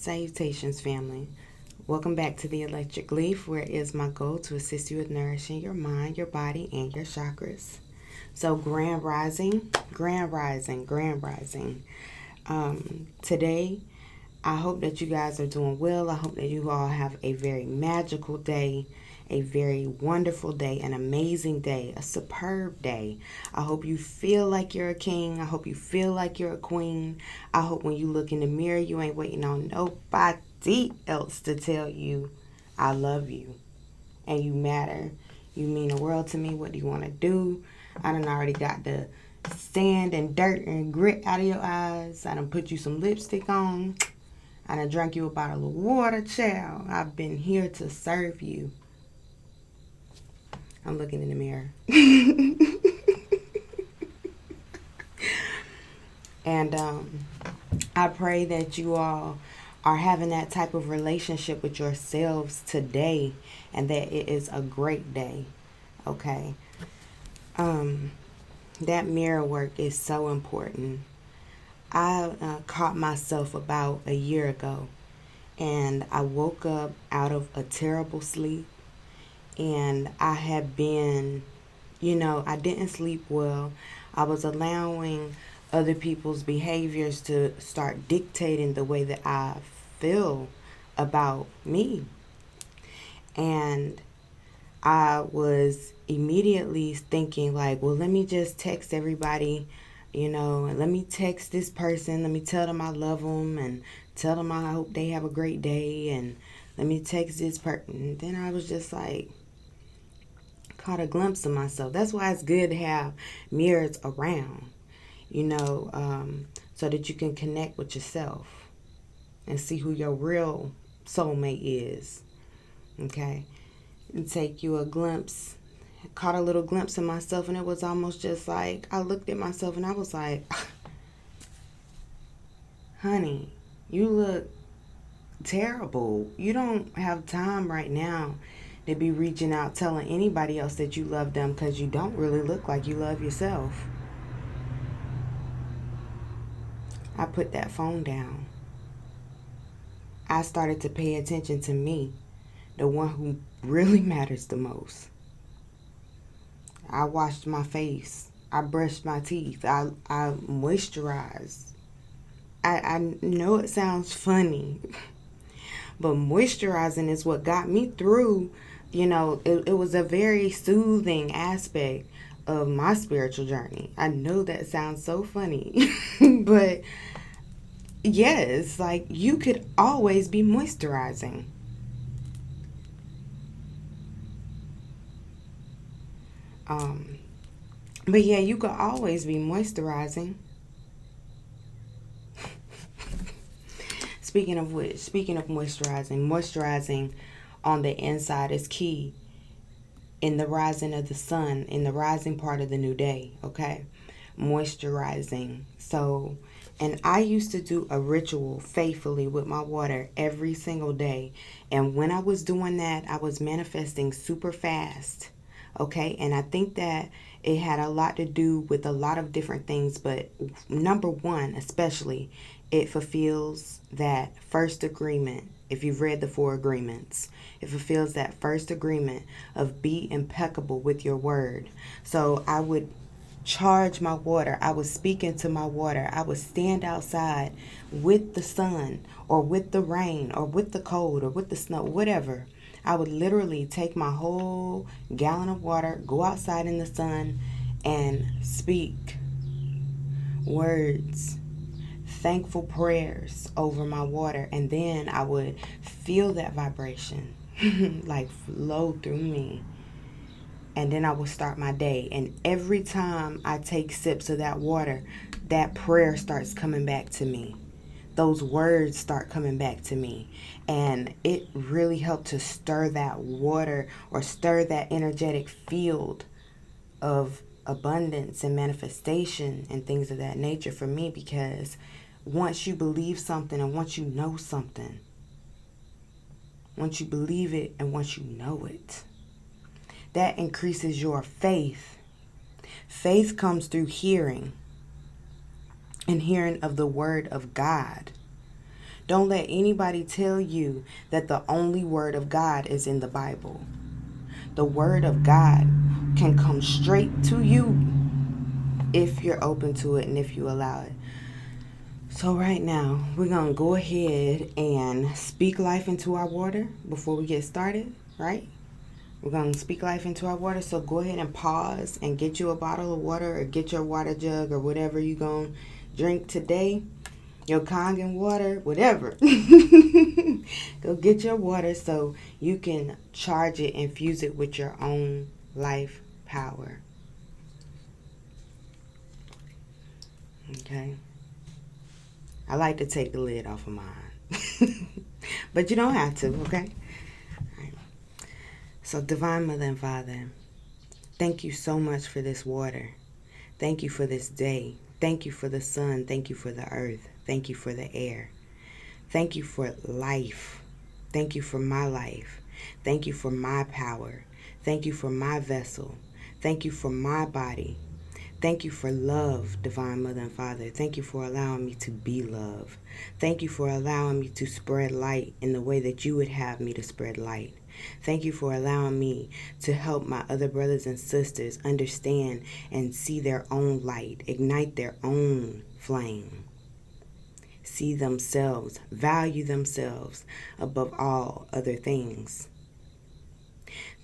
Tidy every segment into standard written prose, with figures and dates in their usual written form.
Salutations, family. Welcome back to the Electric Leaf, where it is my goal to assist you with nourishing your mind, your body, and your chakras. So, grand rising, grand rising, grand rising. Today, I hope that you guys are doing well. I hope that you all have a very magical day, a very wonderful day, an amazing day, a superb day. I hope you feel like you're a king. I hope you feel like you're a queen. I hope when you look in the mirror, you ain't waiting on nobody else to tell you, I love you and you matter. You mean the world to me. What do you want to do? I done already got the sand and dirt and grit out of your eyes. I done put you some lipstick on. I done drank you a bottle of water, child. I've been here to serve you. I'm looking in the mirror. And I pray that you all are having that type of relationship with yourselves today and that it is a great day. Okay. That mirror work is so important. I caught myself about a year ago, and I woke up out of a terrible sleep, and I had been, I didn't sleep well. I was allowing other people's behaviors to start dictating the way that I feel about me. And I was immediately thinking like, well, let me just text everybody, and let me text this person. Let me tell them I love them and tell them I hope they have a great day. And let me text this person. Then I was just like, caught a glimpse of myself. That's why it's good to have mirrors around, so that you can connect with yourself and see who your real soulmate is. Okay. And take you a glimpse, caught a little glimpse of myself, and it was almost just like I looked at myself and I was like, honey, you look terrible. You don't have time right now to be reaching out telling anybody else that you love them, because you don't really look like you love yourself. I put that phone down. I started to pay attention to me, the one who really matters the most. I washed my face. I brushed my teeth. I moisturized. I know it sounds funny, but moisturizing is what got me through. It was a very soothing aspect of my spiritual journey. I know that sounds so funny, but yes, like you could always be moisturizing. But yeah, you could always be moisturizing. Speaking of moisturizing on the inside is key in the rising of the sun, in the rising part of the new day, okay? Moisturizing. So, and I used to do a ritual faithfully with my water every single day. And when I was doing that, I was manifesting super fast. Okay, and I think that it had a lot to do with a lot of different things, but number one, especially, it fulfills that first agreement. If you've read the 4 agreements, it fulfills that first agreement of be impeccable with your word. So I would charge my water. I was speaking to my water. I would stand outside with the sun or with the rain or with the cold or with the snow, whatever. I would literally take my whole gallon of water, go outside in the sun, and speak words, thankful prayers over my water. And then I would feel that vibration like flow through me. And then I would start my day. And every time I take sips of that water, that prayer starts coming back to me. Those words start coming back to me. And it really helped to stir that water or stir that energetic field of abundance and manifestation and things of that nature for me, because once you believe something and once you know something, once you believe it and once you know it, that increases your faith. Faith comes through hearing, and hearing of the word of God. Don't let anybody tell you that the only word of God is in the Bible. The word of God can come straight to you if you're open to it and if you allow it. So right now, we're going to go ahead and speak life into our water before we get started, right? We're going to speak life into our water. So go ahead and pause and get you a bottle of water or get your water jug or whatever you're going to drink today. Your Kangen water, whatever. Go get your water so you can charge it, infuse it with your own life power. Okay? I like to take the lid off of mine. But you don't have to, okay? All right. So, Divine Mother and Father, thank you so much for this water. Thank you for this day. Thank you for the sun. Thank you for the earth. Thank you for the air. Thank you for life. Thank you for my life. Thank you for my power. Thank you for my vessel. Thank you for my body. Thank you for love, Divine Mother and Father. Thank you for allowing me to be love. Thank you for allowing me to spread light in the way that you would have me to spread light. Thank you for allowing me to help my other brothers and sisters understand and see their own light, ignite their own flame. See themselves, value themselves above all other things.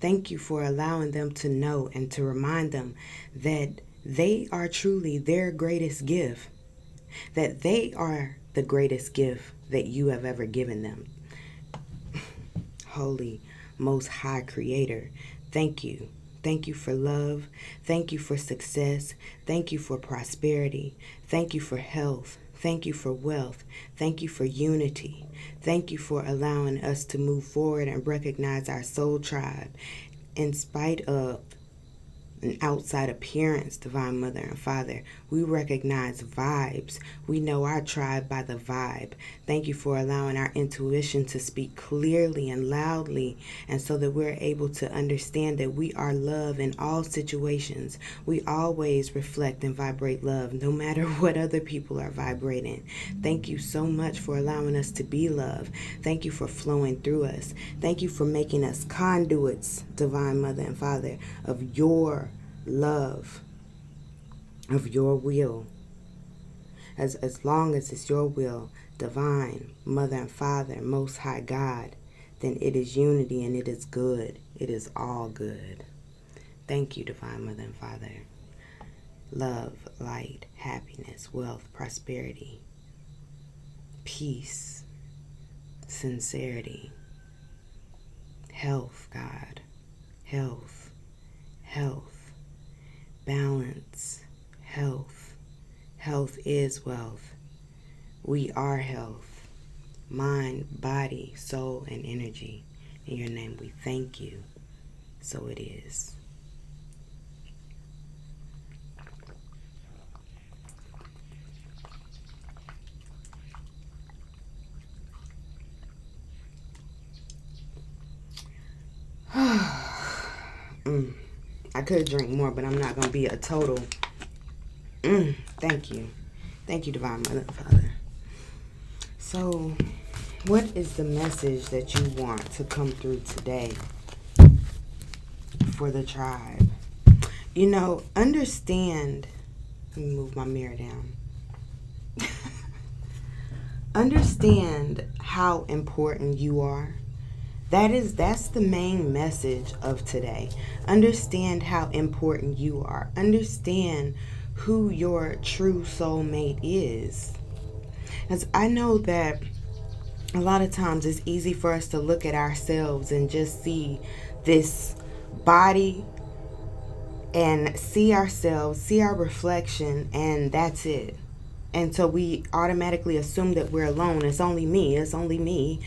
Thank you for allowing them to know and to remind them that they are truly their greatest gift, that they are the greatest gift that you have ever given them. Holy, Most High Creator, thank you. Thank you for love. Thank you for success. Thank you for prosperity. Thank you for health. Thank you for wealth. Thank you for unity. Thank you for allowing us to move forward and recognize our soul tribe in spite of an outside appearance, Divine Mother and Father. We recognize vibes. We know our tribe by the vibe. Thank you for allowing our intuition to speak clearly and loudly, and so that we're able to understand that we are love in all situations. We always reflect and vibrate love, no matter what other people are vibrating. Thank you so much for allowing us to be love. Thank you for flowing through us. Thank you for making us conduits, Divine Mother and Father, of your love, of your will. As long as it's your will, Divine Mother and Father, Most High God, then it is unity and it is good. It is all good. Thank you, Divine Mother and Father. Love, light, happiness, wealth, prosperity, peace, sincerity, health, God, health, balance, health. Health is wealth. We are health, mind, body, soul, and energy. In your name we thank you. So it is. I could drink more, but I'm not going to be a total. Thank you. Thank you, Divine Mother and Father. So, what is the message that you want to come through today for the tribe? You know, understand. Let me move my mirror down. Understand how important you are. That's the main message of today. Understand how important you are. Understand who your true soulmate is. As I know that a lot of times it's easy for us to look at ourselves and just see this body and see ourselves, see our reflection, and that's it. And so we automatically assume that we're alone. It's only me.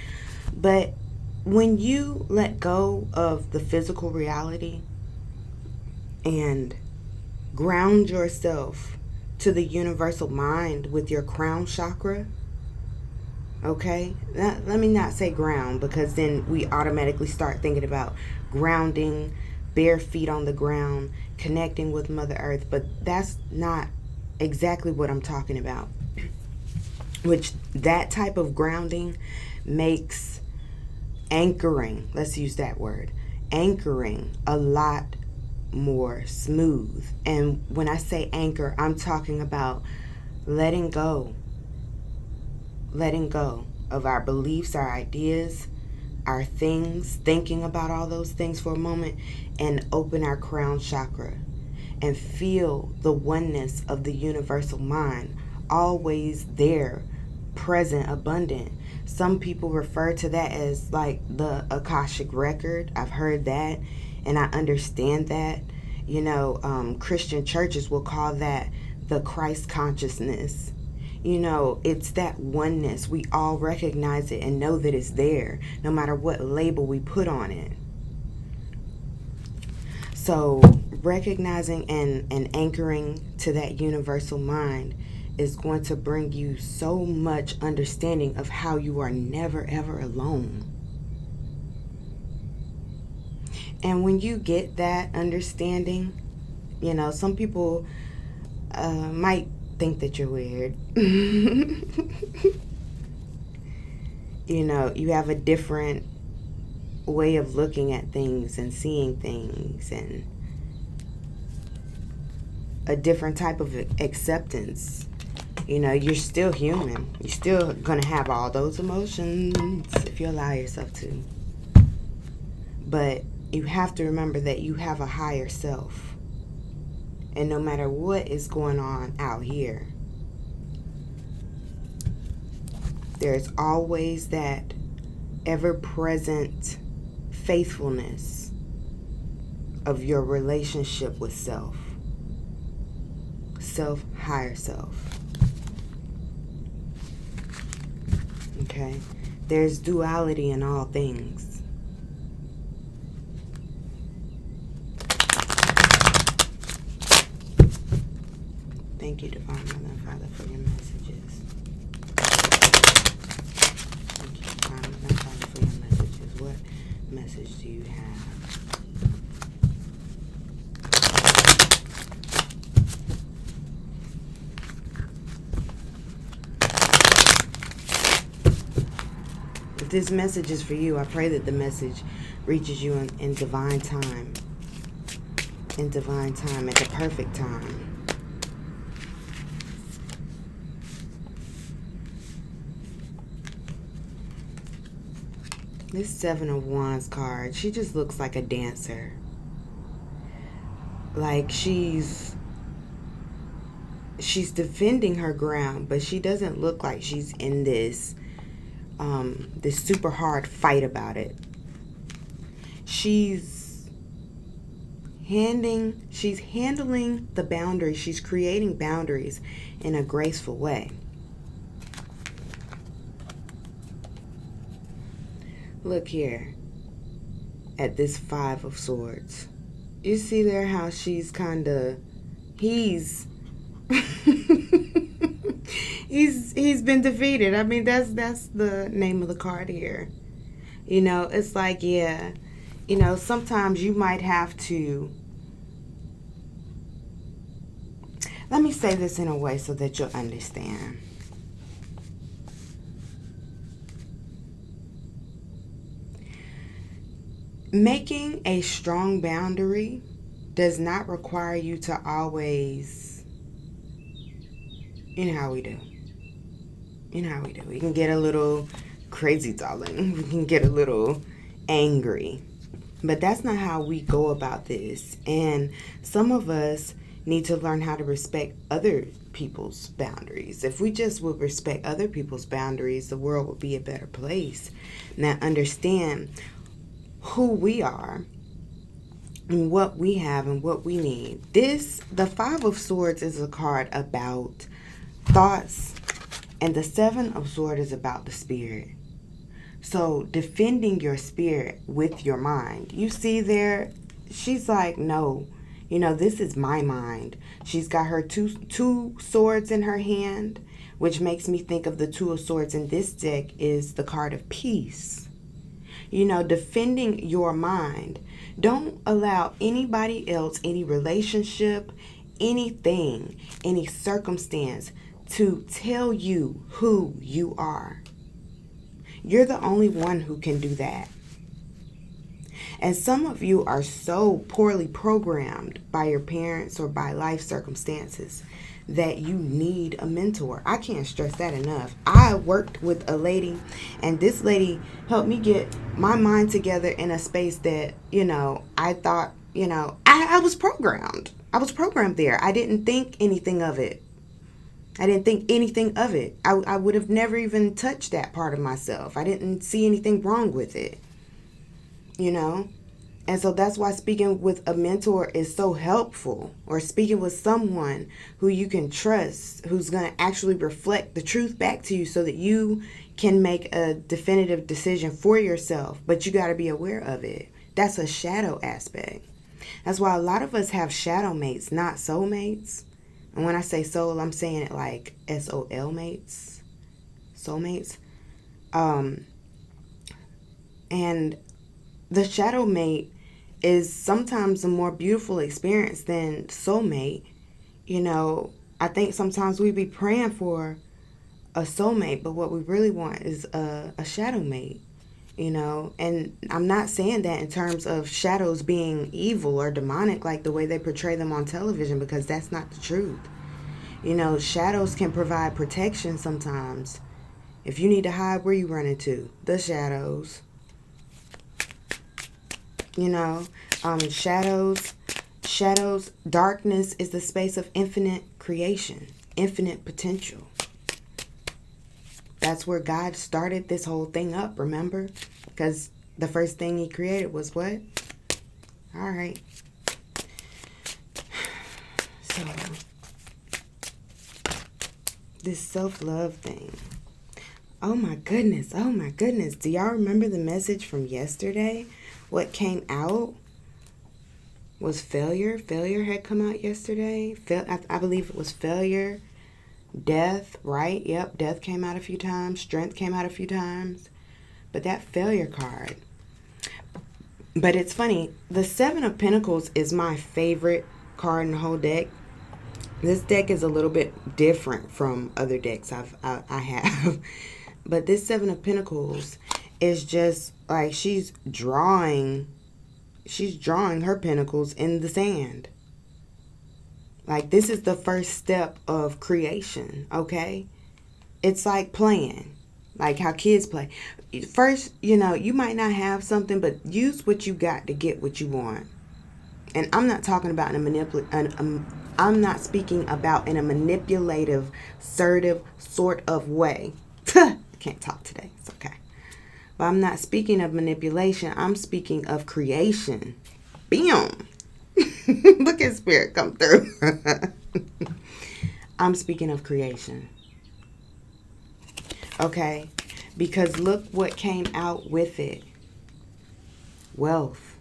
But when you let go of the physical reality and ground yourself to the universal mind with your crown chakra, okay? Let me not say ground, because then we automatically start thinking about grounding, bare feet on the ground, connecting with Mother Earth, but that's not exactly what I'm talking about. which that type of grounding makes anchoring, let's use that word, anchoring a lot more smooth. And when I say anchor, I'm talking about letting go of our beliefs, our ideas, our things, thinking about all those things for a moment, and open our crown chakra and feel the oneness of the universal mind, always there, present, abundant. Some people refer to that as like the Akashic record. I've heard that and I understand that. Christian churches will call that the Christ consciousness. It's that oneness. We all recognize it and know that it's there, no matter what label we put on it. So recognizing and anchoring to that universal mind is going to bring you so much understanding of how you are never ever alone. And when you get that understanding, some people might think that you're weird. You have a different way of looking at things and seeing things, and a different type of acceptance. You're still human. You're still gonna have all those emotions if you allow yourself to. But you have to remember that you have a higher self. And no matter what is going on out here, there's always that ever-present faithfulness of your relationship with self. Self, higher self. Okay? There's duality in all things. Thank you, Divine Mother and Father, for your messages. Thank you, Divine Mother and Father, for your messages. What message do you have? If this message is for you, I pray that the message reaches you in divine time. In divine time, at the perfect time. This Seven of Wands card, she just looks like a dancer. Like she's defending her ground, but she doesn't look like she's in this super hard fight about it. She's handling the boundaries. She's creating boundaries in a graceful way. Look here at this Five of Swords. You see there how she's he's been defeated. I mean, that's the name of the card here. It's like, yeah, sometimes you might have to, let me say this in a way so that you'll understand. Making a strong boundary does not require you to always, how we do. We can get a little crazy, darling. We can get a little angry. But that's not how we go about this. And some of us need to learn how to respect other people's boundaries. If we just would respect other people's boundaries, the world would be a better place. Now understand who we are and what we have and what we need. The Five of Swords is a card about thoughts, and the Seven of Swords is about the spirit. So defending your spirit with your mind. You see there, she's like, no, this is my mind. She's got her two swords in her hand, which makes me think of the Two of Swords in this deck is the card of peace. Defending your mind. Don't allow anybody else, any relationship, anything, any circumstance to tell you who you are. You're the only one who can do that. And some of you are so poorly programmed by your parents or by life circumstances that you need a mentor. I can't stress that enough. I worked with a lady, and this lady helped me get my mind together in a space that, I thought, I was programmed. I was programmed there. I didn't think anything of it. I would have never even touched that part of myself. I didn't see anything wrong with it, And so that's why speaking with a mentor is so helpful, or speaking with someone who you can trust, who's going to actually reflect the truth back to you so that you can make a definitive decision for yourself. But you got to be aware of it. That's a shadow aspect. That's why a lot of us have shadow mates, not soulmates. And when I say soul, I'm saying it like SOL mates, soulmates. And the shadow mate is sometimes a more beautiful experience than soulmate. I think sometimes we be praying for a soulmate, but what we really want is a shadow mate. And I'm not saying that in terms of shadows being evil or demonic like the way they portray them on television, because that's not the truth. Shadows can provide protection sometimes. If you need to hide, where you run into? The shadows. Shadows, darkness is the space of infinite creation, infinite potential. That's where God started this whole thing up, remember? Because the first thing he created was what? All right. So, this self-love thing. Oh my goodness. Do y'all remember the message from yesterday? What came out was failure. Failure had come out yesterday. I believe it was failure. Death, right? Yep, death came out a few times. Strength came out a few times. But that failure card. But it's funny. The Seven of Pentacles is my favorite card in the whole deck. This deck is a little bit different from other decks I have. But this Seven of Pentacles is just like she's drawing her pentacles in the sand. Like, this is the first step of creation, okay? It's like playing, like how kids play. First, you might not have something, but use what you got to get what you want. And I'm not talking about I'm not speaking about in a manipulative, assertive sort of way. I can't talk today. It's okay. But I'm not speaking of manipulation. I'm speaking of creation. Bam! Look at spirit come through. I'm speaking of creation. Okay? Because look what came out with it. Wealth.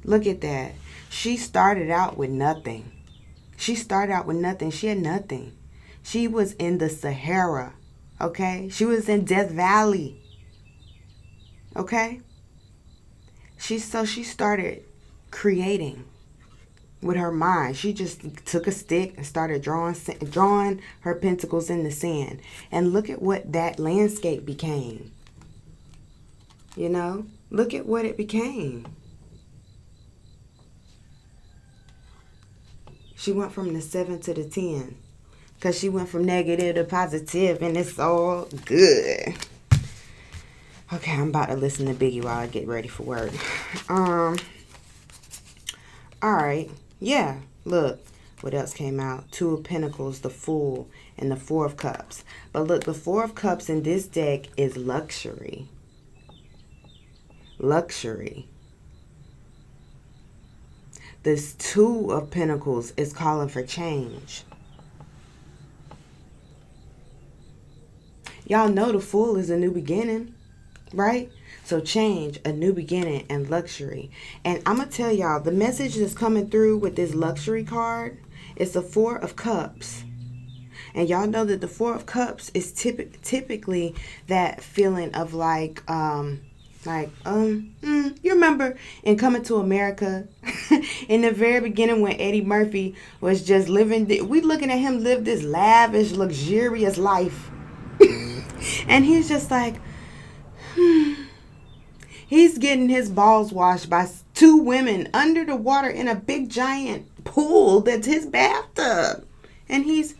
Look at that. She started out with nothing. She had nothing. She was in the Sahara. Okay? She was in Death Valley. Okay? She started creating with her mind. She just took a stick and started drawing her pentacles in the sand. And look at what that landscape became. Look at what it became. She went from the 7 to the 10. Because she went from negative to positive, and it's all good. Okay, I'm about to listen to Biggie while I get ready for work. Alright. Yeah. Look. What else came out? 2 of Pentacles, the Fool, and the 4 of Cups. But look, the 4 of Cups in this deck is luxury. Luxury. This 2 of Pentacles is calling for change. Y'all know the Fool is a new beginning, right? So change, a new beginning, and luxury. And I'm going to tell y'all, the message that's coming through with this luxury card is the 4 of Cups. And y'all know that the 4 of Cups is typically that feeling of like Like, you remember in Coming to America, in the very beginning when Eddie Murphy was just living, we looking at him live this lavish, luxurious life. And he's just like, he's getting his balls washed by two women under the water in a big giant pool that's his bathtub. And he's,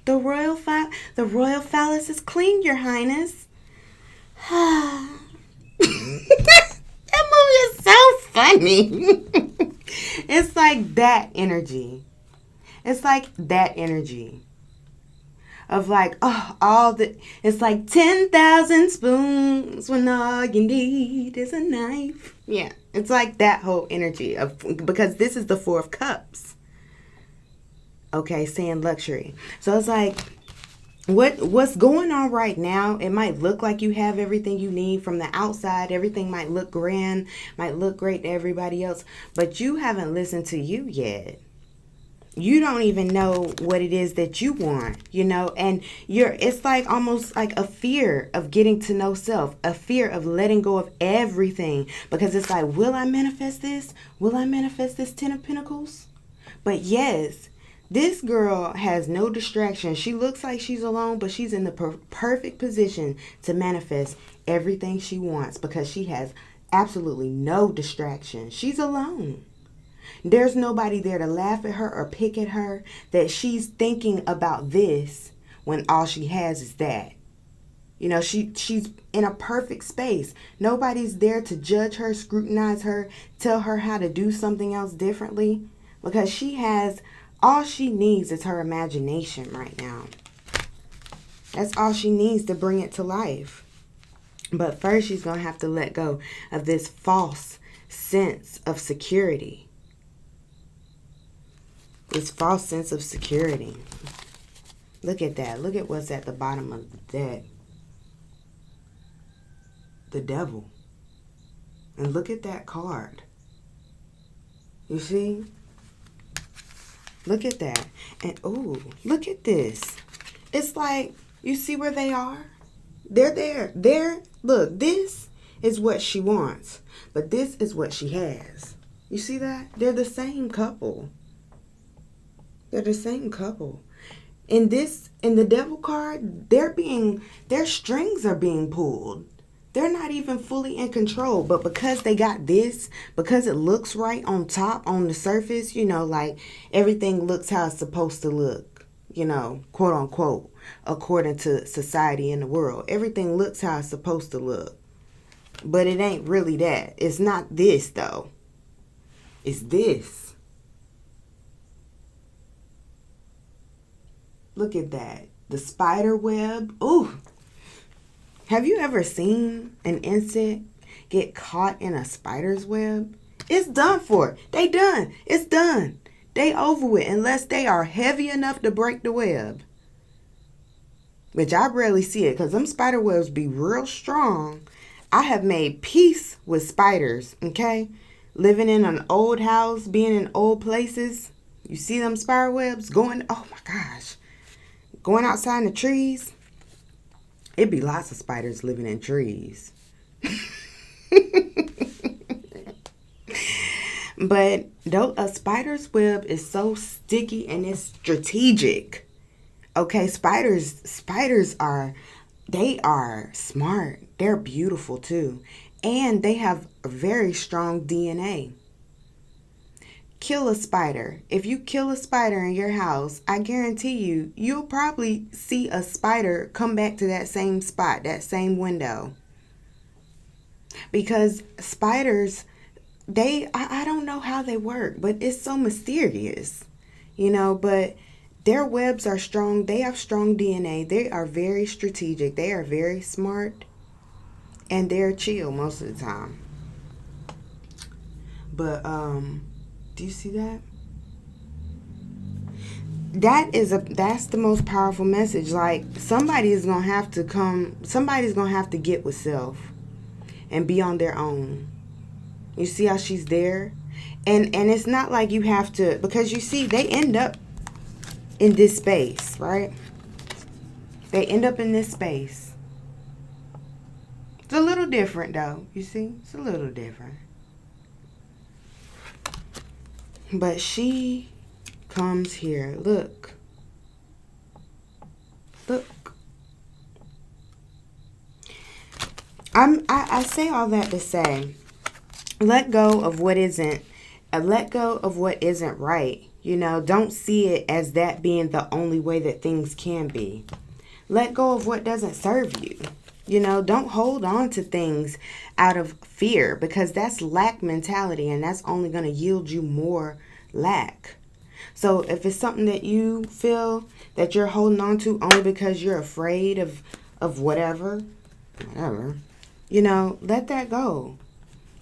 the royal phallus is clean, Your Highness. That movie is so funny. It's like that energy. It's like that energy of like, it's like 10,000 spoons when all you need is a knife. Yeah, it's like that whole energy of, because this is the Four of Cups. Okay, saying luxury. So it's like, what's going on right now, it might look like you have everything you need from the outside. Everything might look grand, might look great to everybody else, but you haven't listened to you yet. You don't even know what it is that you want, and it's like almost like a fear of getting to know self, a fear of letting go of everything, because it's like, will I manifest this? Will I manifest this 10 of Pentacles? But yes, this girl has no distraction. She looks like she's alone, but she's in the perfect position to manifest everything she wants because she has absolutely no distraction. She's alone. There's nobody there to laugh at her or pick at her that she's thinking about this when all she has is that. She's in a perfect space. Nobody's there to judge her, scrutinize her, tell her how to do something else differently, because she has, all she needs is her imagination right now. That's all she needs to bring it to life. But first, she's going to have to let go of this false sense of security. This false sense of security. Look at that. Look at what's at the bottom of the deck. The devil. And look at that card. You see? Look at that. And look at this. It's like, you see where they are? They're there. Look, this is what she wants. But this is what she has. You see that? They're the same couple. They're the same couple. In the devil card, their strings are being pulled. They're not even fully in control, but because they got this, because it looks right on top, on the surface, like everything looks how it's supposed to look, quote unquote, according to society and the world. Everything looks how it's supposed to look, but it ain't really that. It's not this though. It's this. Look at that. The spider web. Ooh. Have you ever seen an insect get caught in a spider's web? It's done for. They done. It's done. They over with unless they are heavy enough to break the web. Which I rarely see it because them spider webs be real strong. I have made peace with spiders, okay? Living in an old house, being in old places. You see them spider webs going, oh my gosh. Going outside in the trees. It'd be lots of spiders living in trees. But though a spider's web is so sticky and it's strategic. Okay, spiders are smart. They're beautiful too. And they have a very strong DNA. Kill a spider. If you kill a spider in your house, I guarantee you'll probably see a spider come back to that same spot, that same window. Because spiders, I don't know how they work, but it's so mysterious, but their webs are strong. They have strong DNA. They are very strategic. They are very smart, and they're chill most of the time. But, do you see that? That's the most powerful message. Like, somebody's going to have to get with self and be on their own. You see how she's there? And it's not like you have to, because you see, they end up in this space, right? They end up in this space. So different though. You see? It's a little different. But she comes here. Look. Look. I say all that to say, let go of what isn't. Let go of what isn't right. You know, don't see it as that being the only way that things can be. Let go of what doesn't serve you. You know, don't hold on to things out of fear, because that's lack mentality, and that's only going to yield you more lack. So if it's something that you feel that you're holding on to only because you're afraid of whatever, you know, let that go.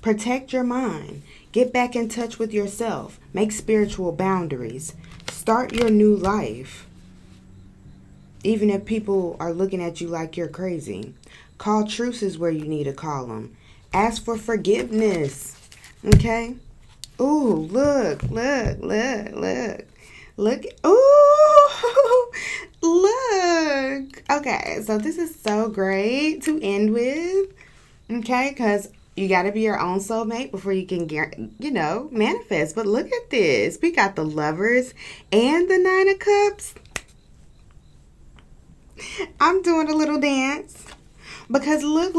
Protect your mind. Get back in touch with yourself. Make spiritual boundaries. Start your new life. Even if people are looking at you like you're crazy. Call truces where you need to call them. Ask for forgiveness. Okay? Ooh, look. Look. Ooh, look. Okay, so this is so great to end with. Okay, because you got to be your own soulmate before you can, you know, manifest. But look at this. We got the Lovers and the Nine of Cups. I'm doing a little dance because look.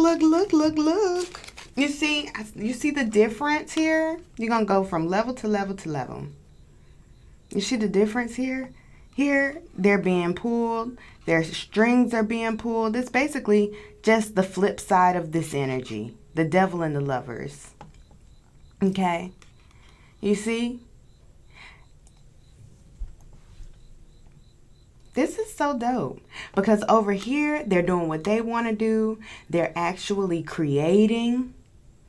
You see the difference here? You're going to go from level to level to level. You see the difference here? Here, they're being pulled. Their strings are being pulled. It's basically just the flip side of this energy. The Devil and the Lovers. Okay? You see? This is so dope. Because over here, they're doing what they want to do. They're actually creating.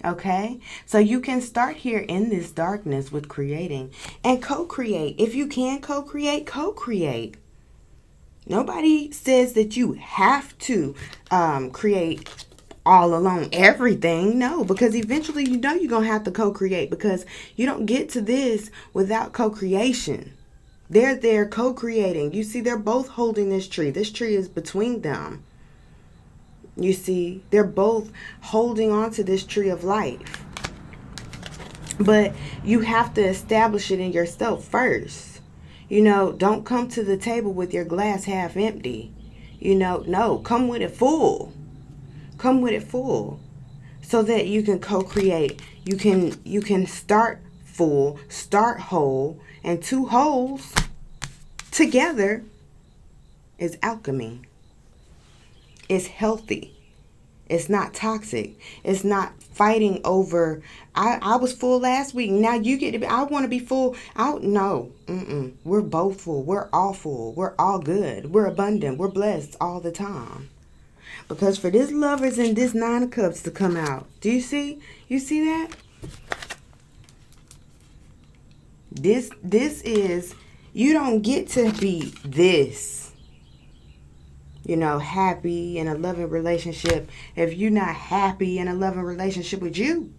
Okay? So you can start here in this darkness with creating. And co-create. If you can co-create, co-create. Nobody says that you have to create all alone everything. No, because eventually you know you're going to have to co-create, because you don't get to this without co-creation. They're there co-creating. You see, they're both holding this tree. This tree is between them. You see, they're both holding on to this tree of life. But you have to establish it in yourself first. You know, don't come to the table with your glass half empty. You know, no, come with it full. Come with it full. So that you can co-create. You can start full, start whole, and two wholes together is alchemy. It's healthy. It's not toxic. It's not fighting over, I was full last week. Now you get to be, I want to be full. No. We're both full. We're all full. We're all good. We're abundant. We're blessed all the time. Because for this Lovers and this Nine of Cups to come out, do you see? You see that? This is, you don't get to be this, you know, happy in a loving relationship if you're not happy in a loving relationship with you,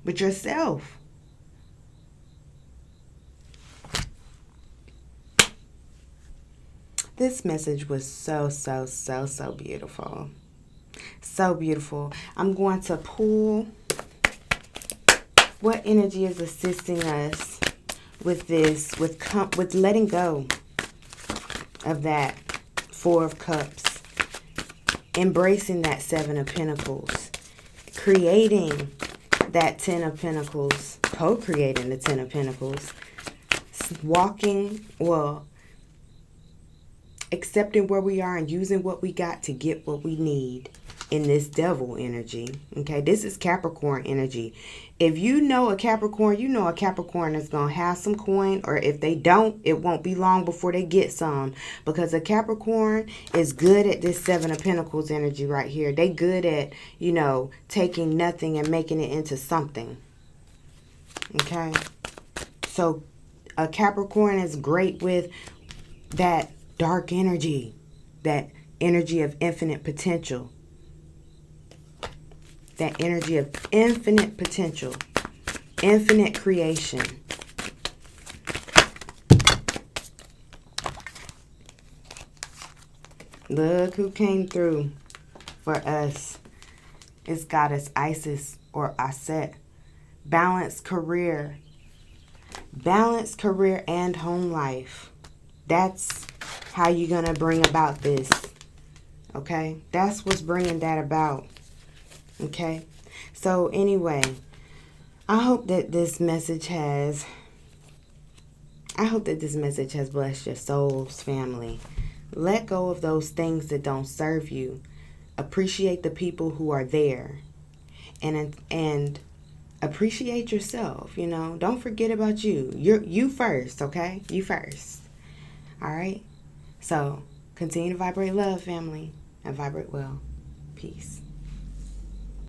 with yourself. This message was so beautiful. So beautiful. I'm going to pull what energy is assisting us with this, with letting go of that Four of Cups, embracing that Seven of Pentacles, creating that Ten of Pentacles, co-creating the Ten of Pentacles, accepting where we are and using what we got to get what we need in this Devil energy. Okay, this is Capricorn energy. If you know a Capricorn, you know a Capricorn is going to have some coin, or if they don't, it won't be long before they get some, because a Capricorn is good at this Seven of Pentacles energy right here. They good at, you know, taking nothing and making it into something. Okay, so a Capricorn is great with that dark energy, that energy of infinite potential. That energy of infinite potential, infinite creation. Look who came through for us It's goddess Isis or Aset. Balanced career. Balanced career and home life. That's how you're going to bring about this. Okay? That's what's bringing that about. Okay? So anyway, I hope that this message has blessed your souls, family. Let go of those things that don't serve you. Appreciate the people who are there. And appreciate yourself, you know. Don't forget about you. You first, okay? You first. All right? So, continue to vibrate love, family, and vibrate well. Peace.